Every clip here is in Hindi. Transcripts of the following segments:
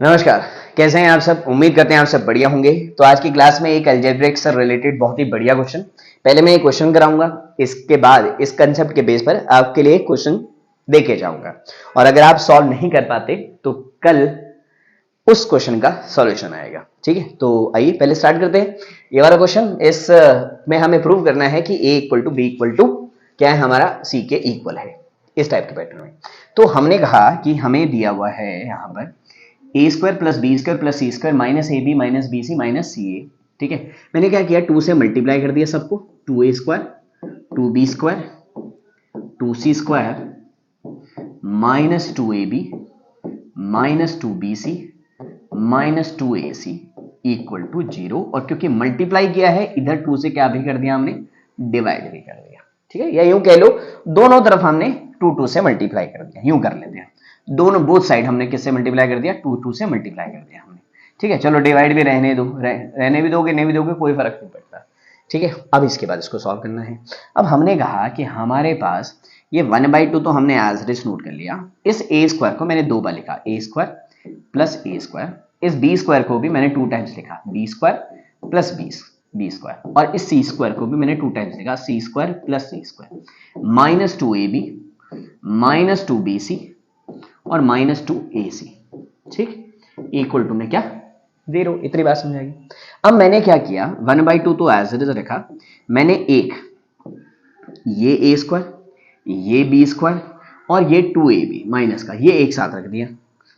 नमस्कार। कैसे हैं आप सब? उम्मीद करते हैं आप सब बढ़िया होंगे। तो आज की क्लास में एक अलजेब्रिक से रिलेटेड बहुत ही बढ़िया क्वेश्चन, पहले मैं एक क्वेश्चन कराऊंगा, इसके बाद इस कंसेप्ट के बेस पर आपके लिए क्वेश्चन देके जाऊंगा और अगर आप सॉल्व नहीं कर पाते तो कल उस क्वेश्चन का सॉल्यूशन आएगा। ठीक है, तो आइए पहले स्टार्ट करते हैं। ये वाला क्वेश्चन, इस में हमें प्रूव करना है कि a equal to B equal to क्या है, हमारा c के इक्वल है, इस टाइप के पैटर्न में। तो हमने कहा कि हमें दिया हुआ है यहाँ पर a square plus B square plus c square minus a b minus b c minus c a. ठीक है, मैंने क्या किया, 2 से मल्टीप्लाई कर दिया सबको, 2a square 2b square 2c square minus 2ab minus 2bc minus 2ac equal to 0। और क्योंकि मल्टीप्लाई किया है, इधर 2 से क्या भी कर दिया हमने, डिवाइड भी कर दिया। ठीक है, या यूं कह लो दोनों तरफ हमने 2 से मल्टीप्लाई कर दिया, यूं कर लेते हैं। दोनों बोथ साइड हमने किससे मल्टीप्लाई कर दिया, 2 से मल्टीप्लाई कर दिया हमने। ठीक है, चलो डिवाइड भी रहने दो, रहने भी दोगे नहीं भी दोगे कोई फर्क नहीं पड़ता। ठीक है, अब इसके बाद इसको सॉल्व करना है। अब हमने कहा कि हमारे पास ये 1/2 तो हमने एज इट नोट कर लिया। इस ए स्क्वायर को मैंने 2 बार लिखा, A square plus A square. इस बी स्क्वायर को भी मैंने 2 टाइम्स लिखा, B square plus B square. और इस सी स्क्वायर को भी मैंने 2 टाइम्स लिखा, c square plus c square minus 2ab minus 2bc और माइनस 2ac। ठीक, इक्वल टू में क्या, 0। इतनी बात समझ आएगी। अब मैंने क्या किया, 1/2 तो एज इट इज रखा, मैंने एक ये ए स्क्वायर ये बी स्क्वायर और ये 2ab माइनस का ये एक साथ रख दिया।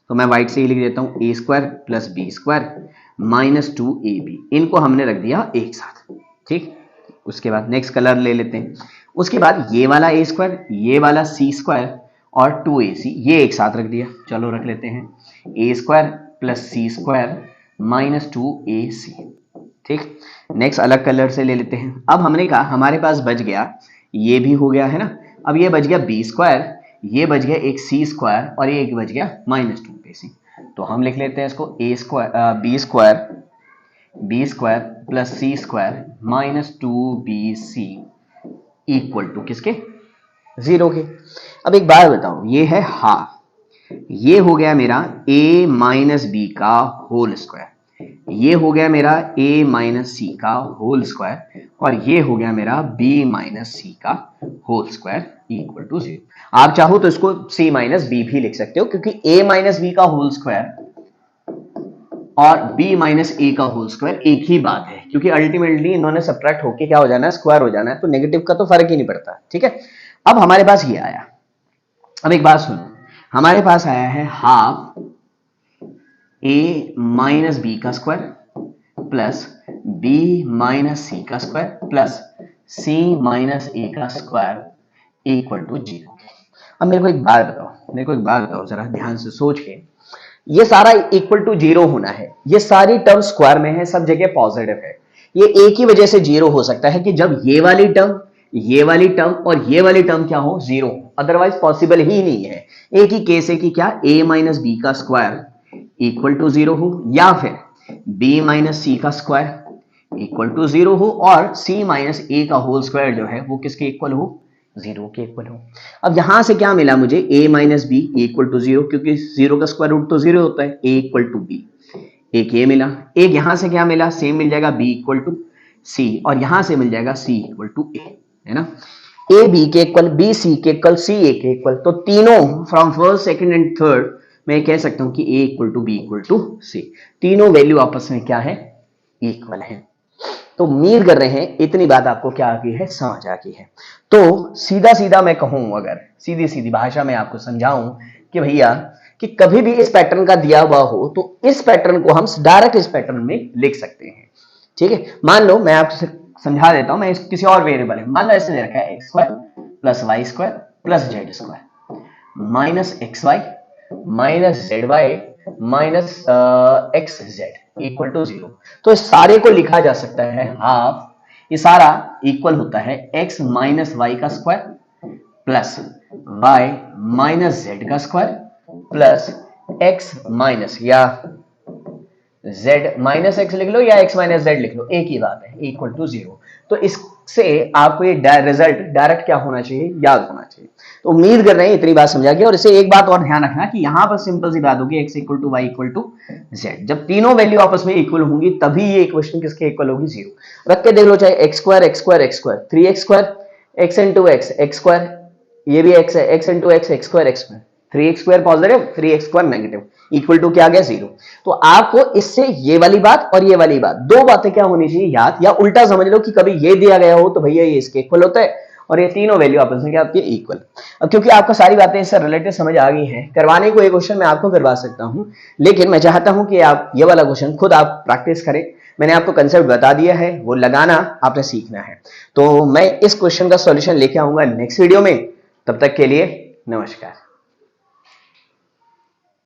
तो मैं वाइट से ही लिख देता हूं, a square plus B square minus 2ab, इनको हमने रख दिया एक साथ। ठीक, उसके बाद नेक्स्ट कलर ले लेते हैं। उसके बाद ये वाला ए स्क्वायर ये वाला सी स्क्वायर और 2ac ये एक साथ रख दिया। चलो रख लेते हैं, ए square plus c square minus 2ac। ठीक, नेक्स्ट अलग कलर से ले लेते हैं। अब हमने कहा हमारे पास बच गया, ये भी हो गया है ना, अब ये बच गया बी स्क्वायर, ये बच गया एक सी स्क्वायर और ये एक बच गया माइनस 2ac। तो हम लिख लेते हैं इसको a square b square plus c square minus 2bc equal to किसके, 0 के। अब एक बात बताओ, ये है हाफ, ये हो गया मेरा a माइनस बी का होल स्क्वायर, ये हो गया मेरा a माइनस सी का होल स्क्वायर और ये हो गया मेरा b माइनस सी का होल स्क्वायर इक्वल टू 0। आप चाहो तो इसको c माइनस बी भी लिख सकते हो, क्योंकि a माइनस बी का होल स्क्वायर और b माइनस ए का होल स्क्वायर एक ही बात है, क्योंकि अल्टीमेटली इन्होंने सब्ट्रैक्ट होके क्या हो जाना है, स्क्वायर हो जाना है, तो नेगेटिव का तो फर्क ही नहीं पड़ता। ठीक है, अब हमारे पास ये आया। अब एक बात सुनो, हमारे पास आया है हाफ a माइनस बी का स्क्वायर प्लस b माइनस सी का स्क्वायर प्लस c माइनस ए का स्क्वायर इक्वल टू 0। अब मेरे को एक बात बताओ जरा ध्यान से सोच के, ये सारा इक्वल टू 0 होना है, ये सारी टर्म स्क्वायर में है, सब जगह पॉजिटिव है। ये एक ही वजह से 0 हो सकता है कि जब ये वाली टर्म और ये वाली टर्म क्या हो, 0, अदरवाइज पॉसिबल ही नहीं है। एक ही केस है कि क्या a माइनस बी का स्क्वायर इक्वल टू 0 हो, या फिर b माइनस सी का स्क्वायर इक्वल टू 0 हो और c माइनस ए का होल स्क्वायर जो है वो किसके इक्वल हो, 0 के इक्वल हो। अब यहां से क्या मिला मुझे, a minus B equal to 0, क्योंकि 0 का स्क्वायर रूट तो 0 होता है, a इक्वल टू बी, एक ये मिला। एक यहां से क्या मिला, सेम मिल जाएगा b इक्वल टू सी और यहां से मिल जाएगा c इक्वल टू a, है ना। a b के इक्वल, b c के इक्वल, c a के इक्वल, तो तीनों from first second and third मैं कह सकता हूं कि a equal to B equal to c, तीनों वैल्यू आपस में क्या है, इक्वल है। तो उम्मीद कर रहे हैं इतनी बात आपको क्या आ गई है, समझ आ गई है। तो सीधा सीधा मैं कहूं, अगर सीधी सीधी भाषा में आपको समझाऊं कि भैया कि कभी भी इस पैटर्न का दिया हुआ हो तो इस पैटर्न को हम डायरेक्ट इस पैटर्न में लिख सकते हैं। ठीक है, मान लो मैं आपको समझा देता हूं, मैं किसी और वेरिएबल है, मान लो ऐसे दे रखा है X square plus Y square plus Z square minus X Y minus Z Y minus X Z equal to 0। तो इस सारे को लिखा जा सकता है हाफ, ये सारा इक्वल होता है x माइनस वाई का square plus y minus Z का स्क्वायर प्लस x माइनस या z माइनस एक्स लिख लो या x माइनस जेड लिख लो, एक ही बात है, इक्वल टू 0। तो इससे आपको ये रिजल्ट डायरेक्ट क्या होना चाहिए, याद होना चाहिए। तो उम्मीद कर रहे हैं इतनी बात समझा गया। और इसे एक बात और ध्यान रखना कि यहां पर सिंपल सी बात होगी, x equal to Y equal to Z. जब तीनों वैल्यू आपस में इक्वल होंगी तभी ये इक्वेशन किसके इक्वल होगी, 0। रख के देख लो, चाहे X square X square X square, 3x square X into X X square, ये भी x है, x into X X square X square, 3x square positive 3x square negative, equal to क्या आ गया, 0। तो आपको इससे ये वाली बात और ये वाली बात, दो बातें क्या होनी चाहिए, याद। या उल्टा समझ लो कि कभी ये दिया गया हो तो भैया ये इसके इक्वल होता है, और ये तीनों वैल्यू आपस में क्या आपके इक्वल। अब क्योंकि आपको सारी बातें इससे रिलेटेड समझ आ गई हैं, करवाने को एक क्वेश्चन मैं आपको करवा सकता हूं, लेकिन मैं चाहता हूं कि आप ये वाला क्वेश्चन खुद आप प्रैक्टिस करें। मैंने आपको कंसेप्ट बता दिया है, वो लगाना आपने सीखना है। तो मैं इस क्वेश्चन का सॉल्यूशन लेके आऊंगा नेक्स्ट वीडियो में। तब तक के लिए नमस्कार।